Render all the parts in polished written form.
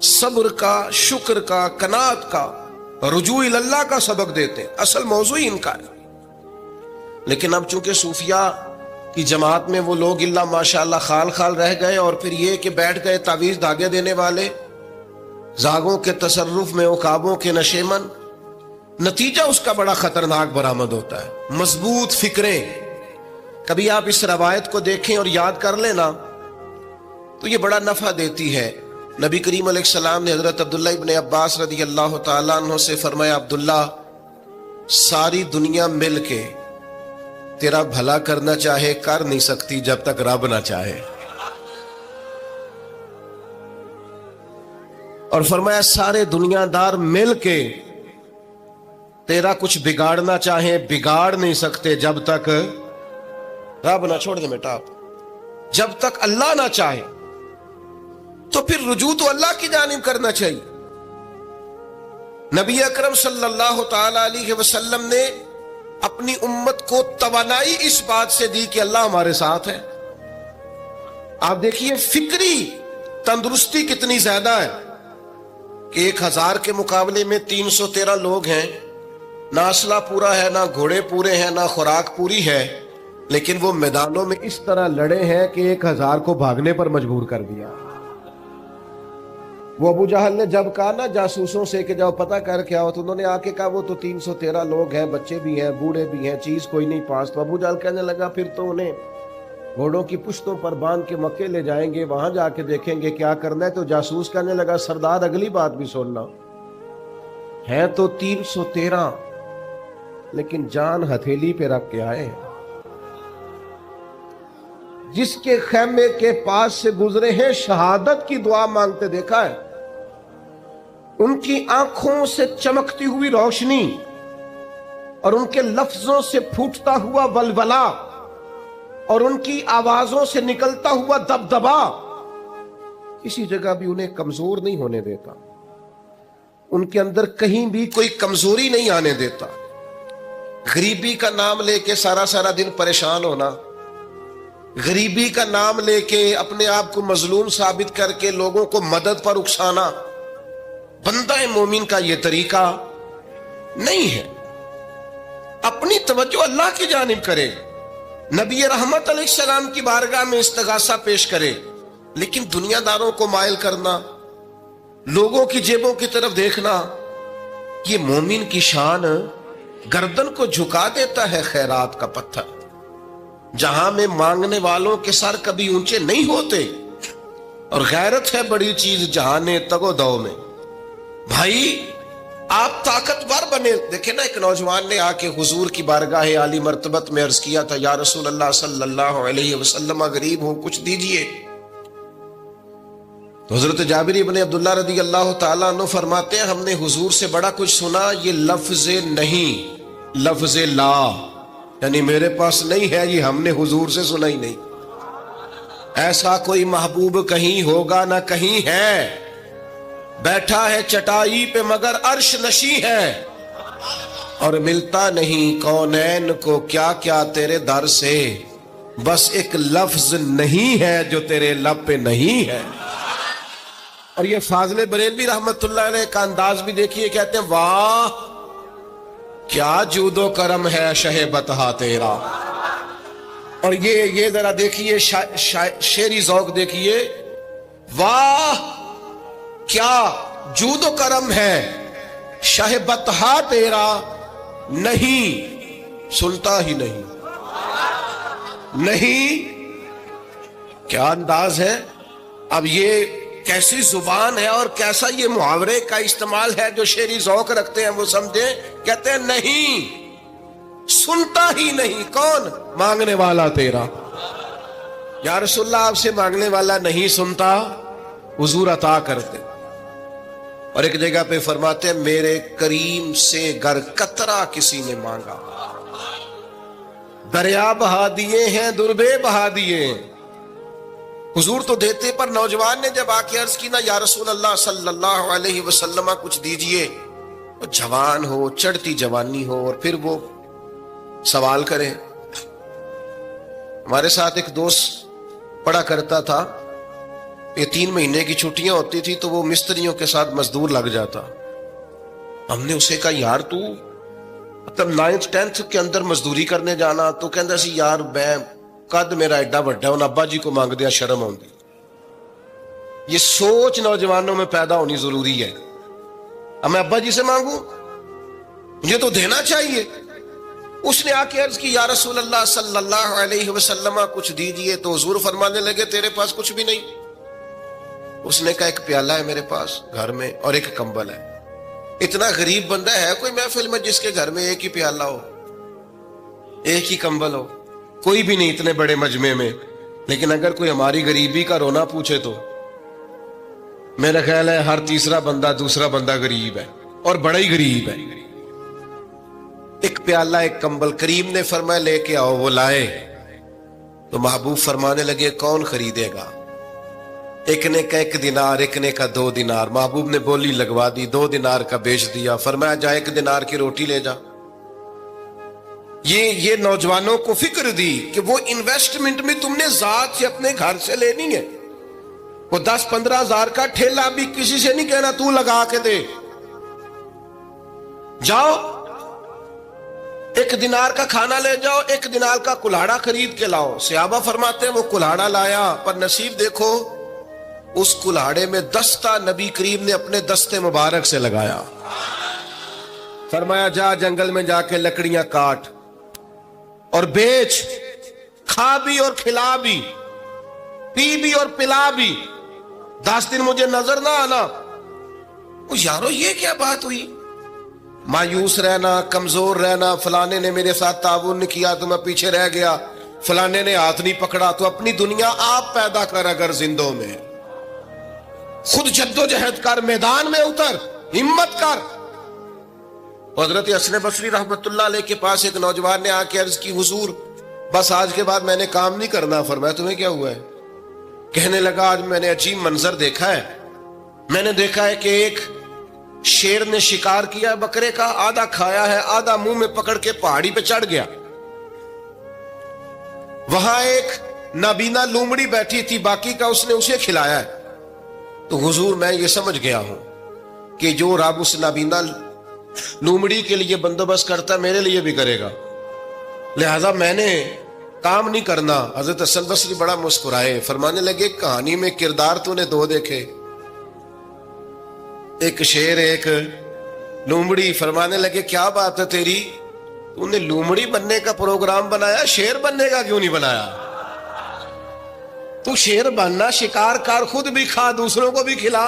صبر کا، شکر کا، قناعت کا، رجوع اللہ کا سبق دیتے ہیں. اصل موضوع ہی ان کا ہے. لیکن اب چونکہ صوفیاء کی جماعت میں وہ لوگ اللہ ماشاءاللہ خال خال رہ گئے، اور پھر یہ کہ بیٹھ گئے تعویذ دھاگے دینے والے، زاغوں کے تصرف میں، عقابوں کے نشے من. نتیجہ اس کا بڑا خطرناک برآمد ہوتا ہے. مضبوط فکریں، کبھی آپ اس روایت کو دیکھیں اور یاد کر لیں نا تو یہ بڑا نفع دیتی ہے. نبی کریم علیہ السلام نے حضرت عبداللہ ابن عباس رضی اللہ تعالیٰ عنہ سے فرمایا، عبداللہ، ساری دنیا مل کے تیرا بھلا کرنا چاہے کر نہیں سکتی جب تک رب نہ چاہے. اور فرمایا سارے دنیا دار مل کے تیرا کچھ بگاڑنا چاہے بگاڑ نہیں سکتے جب تک رب نہ چھوڑ دے بیٹا آپ، جب تک اللہ نہ چاہے. تو پھر رجوع تو اللہ کی جانب کرنا چاہیے. نبی اکرم صلی اللہ تعالی علیہ وسلم نے اپنی امت کو توانائی اس بات سے دی کہ اللہ ہمارے ساتھ ہے. آپ دیکھیے فکری تندرستی کتنی زیادہ ہے کہ 1000 کے مقابلے میں 313 لوگ ہیں. نہ اسلحہ پورا ہے، نہ گھوڑے پورے ہیں، نہ خوراک پوری ہے، لیکن وہ میدانوں میں اس طرح لڑے ہیں کہ 1000 کو بھاگنے پر مجبور کر دیا. وہ ابو جہل نے جب کہا نا جاسوسوں سے کہ جاؤ پتہ کر کے آؤ، تو انہوں نے آ کے کہا وہ تو 313 لوگ ہیں، بچے بھی ہیں، بوڑھے بھی ہیں، چیز کوئی نہیں پاس. تو ابو جہل کہنے لگا پھر تو انہیں گھوڑوں کی پشتوں پر باندھ کے مکے لے جائیں گے، وہاں جا کے دیکھیں گے کیا کرنا ہے. تو جاسوس کہنے لگا سردار اگلی بات بھی سننا، ہے تو 313 لیکن جان ہتھیلی پہ رکھ کے آئے. جس کے خیمے کے پاس سے گزرے ہیں شہادت کی دعا مانگتے دیکھا ہے. ان کی آنکھوں سے چمکتی ہوئی روشنی اور ان کے لفظوں سے پھوٹتا ہوا ولولہ اور ان کی آوازوں سے نکلتا ہوا دبدبا کسی جگہ بھی انہیں کمزور نہیں ہونے دیتا. ان کے اندر کہیں بھی کوئی کمزوری نہیں آنے دیتا. غریبی کا نام لے کے سارا دن پریشان ہونا، غریبی کا نام لے کے اپنے آپ کو مظلوم ثابت کر کے لوگوں کو مدد پر اکسانا بندہ مومن کا یہ طریقہ نہیں ہے. اپنی توجہ اللہ کی جانب کرے، نبی رحمت علیہ السلام کی بارگاہ میں استغاثہ پیش کرے. لیکن دنیا داروں کو مائل کرنا، لوگوں کی جیبوں کی طرف دیکھنا، یہ مومن کی شان گردن کو جھکا دیتا ہے. خیرات کا پتھر جہاں میں مانگنے والوں کے سر کبھی اونچے نہیں ہوتے. اور غیرت ہے بڑی چیز جہانے تگو دو میں. بھائی آپ طاقتور بنے. دیکھیں نا ایک نوجوان نے آ کے حضور کی بارگاہ عالی مرتبت میں عرض کیا تھا، یا رسول اللہ صلی اللہ علیہ وسلم غریب ہوں کچھ دیجئے. تو حضرت جابر بن عبداللہ رضی اللہ تعالیٰ عنہ فرماتے ہیں ہم نے حضور سے بڑا کچھ سنا، یہ لفظ نہیں، لفظ لا، یعنی میرے پاس نہیں ہے، یہ ہم نے حضور سے سنا ہی نہیں. ایسا کوئی محبوب کہیں ہوگا نہ کہیں ہے، بیٹھا ہے چٹائی پہ مگر عرش نشیں ہے، اور ملتا نہیں کونین کو کیا کیا تیرے در سے، بس ایک لفظ نہیں ہے جو تیرے لب پہ نہیں ہے. اور یہ فاضل بریلوی رحمت اللہ علیہ کا انداز بھی دیکھیے، کہتے ہیں واہ کیا جود و کرم ہے شہ بتہا تیرا. اور یہ ذرا دیکھیے شعری ذوق دیکھیے، واہ کیا جود و کرم ہے شہ بتہا تیرا، نہیں سنتا ہی نہیں. نہیں کیا انداز ہے. اب یہ کیسی زبان ہے اور کیسا یہ محاورے کا استعمال ہے جو شعری ذوق رکھتے ہیں وہ سمجھیں. کہتے ہیں نہیں سنتا ہی نہیں. کون؟ مانگنے والا تیرا. یا رسول اللہ آپ سے مانگنے والا نہیں سنتا، حضور عطا کرتے. اور ایک جگہ پہ فرماتے ہیں میرے کریم سے گر قطرہ کسی نے مانگا، دریا بہا دیے ہیں دربے بہا دیے ہیں. حضور تو دیتے، پر نوجوان نے جب آ کے عرض کی نا یا رسول اللہ صلی اللہ علیہ وسلم کچھ دیجئے، جوان ہو، چڑھتی جوانی ہو، اور پھر وہ سوال کرے. ہمارے ساتھ ایک دوست پڑھا کرتا تھا، یہ 3 مہینے کی چھٹیاں ہوتی تھی تو وہ مستریوں کے ساتھ مزدور لگ جاتا. ہم نے اسے کہا یار تو مطلب 9th 10th کے اندر مزدوری کرنے جانا, تو کہندا سی یار میں قد میرا ایڈا بڑا ہے, ان ابا جی کو مانگ دیا شرم آؤندی. یہ سوچ نوجوانوں میں پیدا ہونی ضروری ہے. اب میں ابا جی سے مانگوں, مجھے تو دینا چاہیے. اس نے آ کے عرض کی یا رسول اللہ صلی اللہ علیہ وسلم کچھ دیجئے, تو حضور فرمانے لگے تیرے پاس کچھ بھی نہیں. اس نے کہا ایک پیالہ ہے میرے پاس گھر میں اور ایک کمبل ہے. اتنا غریب بندہ ہے کوئی محفل میں جس کے گھر میں ایک ہی پیالہ ہو, ایک ہی کمبل ہو؟ کوئی بھی نہیں اتنے بڑے مجمع میں. لیکن اگر کوئی ہماری غریبی کا رونا پوچھے تو میرا خیال ہے ہر تیسرا بندہ دوسرا بندہ غریب ہے, اور بڑا ہی غریب ہے. ایک پیالہ ایک کمبل. کریم نے فرمایا لے کے آؤ. وہ لائے تو محبوب فرمانے لگے کون خریدے گا؟ ایک نے کا 1 دینار, ایک نے کا 2 دینار. محبوب نے بولی لگوا دی, 2 دینار کا بیچ دیا. فرمایا جا 1 دینار کی روٹی لے جا. یہ نوجوانوں کو فکر دی کہ وہ انویسٹمنٹ میں تم نے ذات سے اپنے گھر سے لینی ہے. وہ 10-15 ہزار کا ٹھیلا بھی کسی سے نہیں کہنا تو لگا کے دے. جاؤ 1 دینار کا کھانا لے جاؤ, 1 دینار کا کلاڑا خرید کے لاؤ. صحابہ فرماتے ہیں وہ کلاڑا لایا, پر نصیب دیکھو اس کلاڑے میں دستہ نبی کریم نے اپنے دستے مبارک سے لگایا. فرمایا جا جنگل میں جا کے لکڑیاں کاٹ اور بیچ, کھا بھی اور کھلا بھی, پی بھی اور پلا بھی, 10 دن مجھے نظر نہ آنا. یارو یہ کیا بات ہوئی؟ مایوس رہنا, کمزور رہنا, فلانے نے میرے ساتھ تعاون نہیں کیا تو میں پیچھے رہ گیا, فلانے نے ہاتھ نہیں پکڑا. تو اپنی دنیا آپ پیدا کر, اگر زندوں میں خود جد و جہد کر, میدان میں اتر, ہمت کر. حضرت حسن بصری رحمت اللہ علیہ کے پاس ایک نوجوان نے آ کے عرض کی حضور بس آج کے بعد میں نے کام نہیں کرنا. فرمایا تمہیں کیا ہوا ہے؟ کہنے لگا آج میں نے عجیب منظر دیکھا ہے. میں نے دیکھا ہے کہ ایک شیر نے شکار کیا بکرے کا, آدھا کھایا ہے, آدھا منہ میں پکڑ کے پہاڑی پہ چڑھ گیا. وہاں ایک نابینا لومڑی بیٹھی تھی, باقی کا اس نے اسے کھلایا ہے. تو حضور میں یہ سمجھ گیا ہوں کہ جو رب اس نابینا لومڑی کے لیے بندوبست کرتا میرے لیے بھی کرے گا, لہذا میں نے کام نہیں کرنا. حضرت حسن بصری بڑا مسکرائے, فرمانے لگے کہانی میں کردار تو نے 2 دیکھے, ایک شیر ایک لومڑی. فرمانے لگے کیا بات ہے تیری, تو نے لومڑی بننے کا پروگرام بنایا, شیر بننے کا کیوں نہیں بنایا؟ تو شیر بننا, شکار کر, خود بھی کھا دوسروں کو بھی کھلا.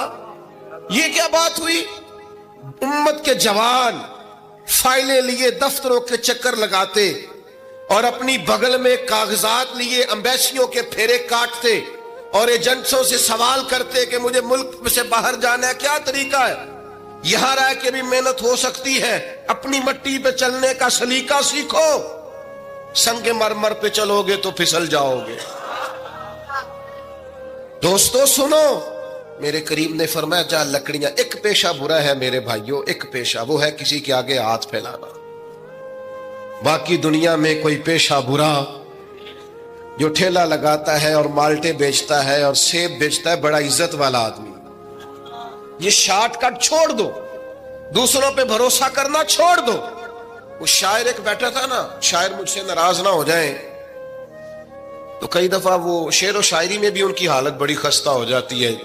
یہ کیا بات ہوئی؟ امت کے جوان فائلیں لیے دفتروں کے چکر لگاتے اور اپنی بغل میں کاغذات لیے امبیسیوں کے پھیرے کاٹتے اور ایجنٹوں سے سوال کرتے کہ مجھے ملک سے باہر جانا ہے, کیا طریقہ ہے؟ یہاں رہ کے بھی محنت ہو سکتی ہے, اپنی مٹی پہ چلنے کا سلیقہ سیکھو. سنگ مرمر پہ چلو گے تو پھسل جاؤ گے. دوستو سنو, میرے کریم نے فرمایا جا لکڑیاں. ایک پیشہ برا ہے میرے بھائیوں, ایک پیشہ, وہ ہے کسی کے آگے ہاتھ پھیلانا. باقی دنیا میں کوئی پیشہ برا جو ٹھیلا لگاتا ہے اور مالٹے بیچتا ہے اور سیب بیچتا ہے, بڑا عزت والا آدمی. یہ شارٹ کٹ چھوڑ دو, دوسروں پہ بھروسہ کرنا چھوڑ دو. وہ شاعر ایک بیٹھا تھا نا, شاعر مجھ سے ناراض نہ ہو جائیں, تو کئی دفعہ وہ شعر و شاعری میں بھی ان کی حالت بڑی خستہ ہو جاتی ہے.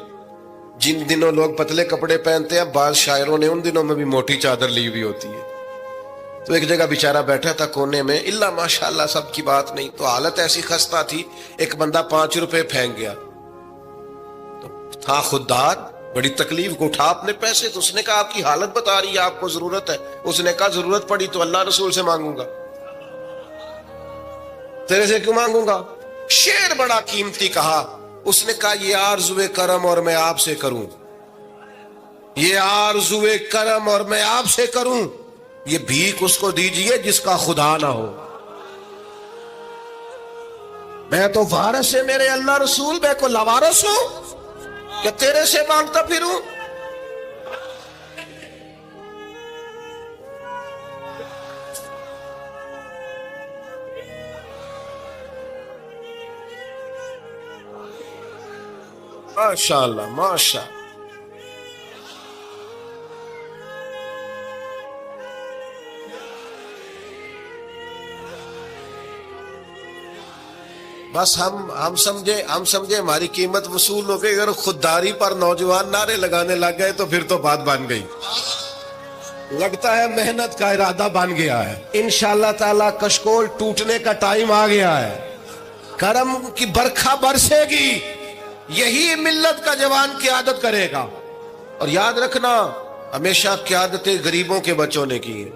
جن دنوں لوگ پتلے کپڑے پہنتے ہیں, بعض شاعروں نے ان دنوں میں بھی موٹی چادر لی ہوئی ہوتی ہے. تو ایک جگہ بیچارہ بیٹھا تھا کونے میں, اللہ ماشاءاللہ سب کی بات نہیں, تو حالت ایسی خستہ تھی. ایک بندہ 5 روپے پھینک گیا, تو تھا خوددار, بڑی تکلیف کو اٹھا اپنے پیسے. تو اس نے کہا آپ کی حالت بتا رہی ہے, آپ کو ضرورت ہے. اس نے کہا ضرورت پڑی تو اللہ رسول سے مانگوں گا, تیرے سے کیوں مانگوں گا؟ شعر بڑا قیمتی کہا. اس نے کہا یہ آرزوئے کرم اور میں آپ سے کروں, یہ آرزوئے کرم اور میں آپ سے کروں, یہ بھیک اس کو دیجئے جس کا خدا نہ ہو. میں تو وارث ہے میرے اللہ رسول, میں کو لاوارث ہوں کہ تیرے سے مانگتا پھروں. ماشاءاللہ ماشاء بس ہم سمجھے ہماری قیمت وصول ہو گئی. اگر خودداری پر نوجوان نعرے لگانے لگ گئے تو پھر تو بات بن گئی. لگتا ہے محنت کا ارادہ بن گیا ہے. انشاءاللہ تعالی کشکول ٹوٹنے کا ٹائم آ گیا ہے. کرم کی برکھا برسے گی. یہی ملت کا جوان قیادت کرے گا. اور یاد رکھنا ہمیشہ قیادتیں غریبوں کے بچوں نے کی ہیں.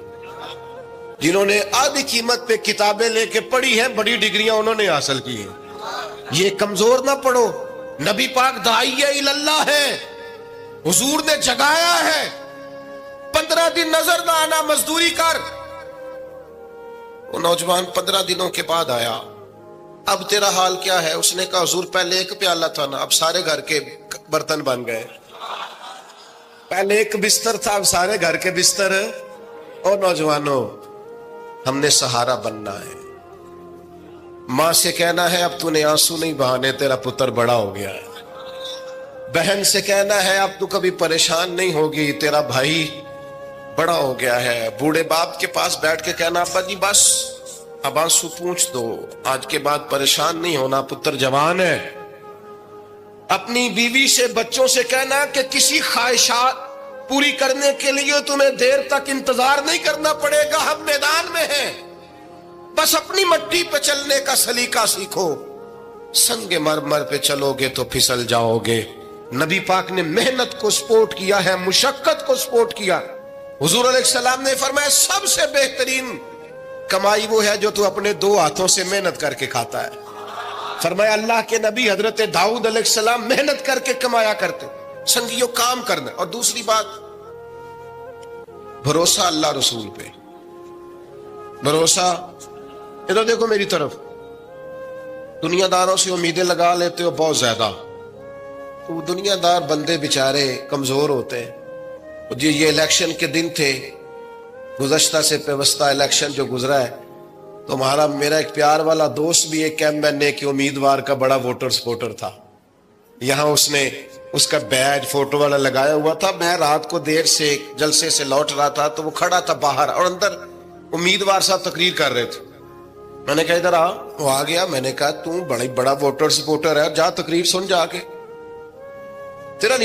جنہوں نے آدھی قیمت پہ کتابیں لے کے پڑھی ہیں, بڑی ڈگریاں انہوں نے حاصل کی ہیں. یہ کمزور نہ پڑھو. نبی پاک داعی اللہ ہے, حضور نے جگایا ہے. 15 دن نظر نہ آنا, مزدوری کر. وہ نوجوان 15 دنوں کے بعد آیا. اب تیرا حال کیا ہے؟ اس نے کہا حضور پہلے ایک پیالہ تھا نا, اب سارے گھر کے برتن بن گئے. پہلے ایک بستر تھا, اب سارے گھر کے بستر. اور نوجوانوں, ہم نے سہارا بننا ہے. ماں سے کہنا ہے اب تو نے آنسو نہیں بہانے, تیرا پتر بڑا ہو گیا ہے. بہن سے کہنا ہے اب تو کبھی پریشان نہیں ہوگی, تیرا بھائی بڑا ہو گیا ہے. بوڑھے باپ کے پاس بیٹھ کے کہنا ابا جی بس اب آنسو پوچھ دو, آج کے بعد پریشان نہیں ہونا, پتر جوان ہے. اپنی بیوی سے بچوں سے کہنا کہ کسی خواہشات پوری کرنے کے لیے تمہیں دیر تک انتظار نہیں کرنا پڑے گا, ہم میدان میں ہیں. بس اپنی مٹی پہ چلنے کا سلیقہ سیکھو. سنگ مرمر پہ چلو گے تو پھسل جاؤ گے. نبی پاک نے محنت کو سپورٹ کیا ہے, مشقت کو سپورٹ کیا. حضور علیہ السلام نے فرمایا سب سے بہترین کمائی وہ ہے جو تو اپنے 2 ہاتھوں سے محنت کر کے کھاتا ہے. فرمایا اللہ کے نبی حضرت داؤد علیہ السلام محنت کر کے کمایا کرتے. سنگیوں کام کرنا. اور دوسری بات, بھروسہ اللہ رسول پہ. بھروسہ, ادھر دیکھو میری طرف. دنیا داروں سے امیدیں لگا لیتے ہو بہت زیادہ, تو دنیا دار بندے بیچارے کمزور ہوتے ہیں. جی یہ الیکشن کے دن تھے, گزشتہ سے پیوستہ الیکشن جو گزرا ہے, تو میرا ایک پیار والا دوست بھی ایک ایم کے امیدوار کا بڑا ووٹر سپورٹر تھا. یہاں اس نے اس کا بیج فوٹو والا لگایا ہوا تھا. میں رات کو دیر سے جلسے سے لوٹ رہا تھا تو وہ کھڑا تھا باہر, اور اندر امیدوار صاحب تقریر کر رہے تھے. میں نے کہا ادھر آ. وہ آ گیا. میں نے کہا تو بڑا ووٹر سپورٹر ہے, جا تقریر سن جا کے, تیرا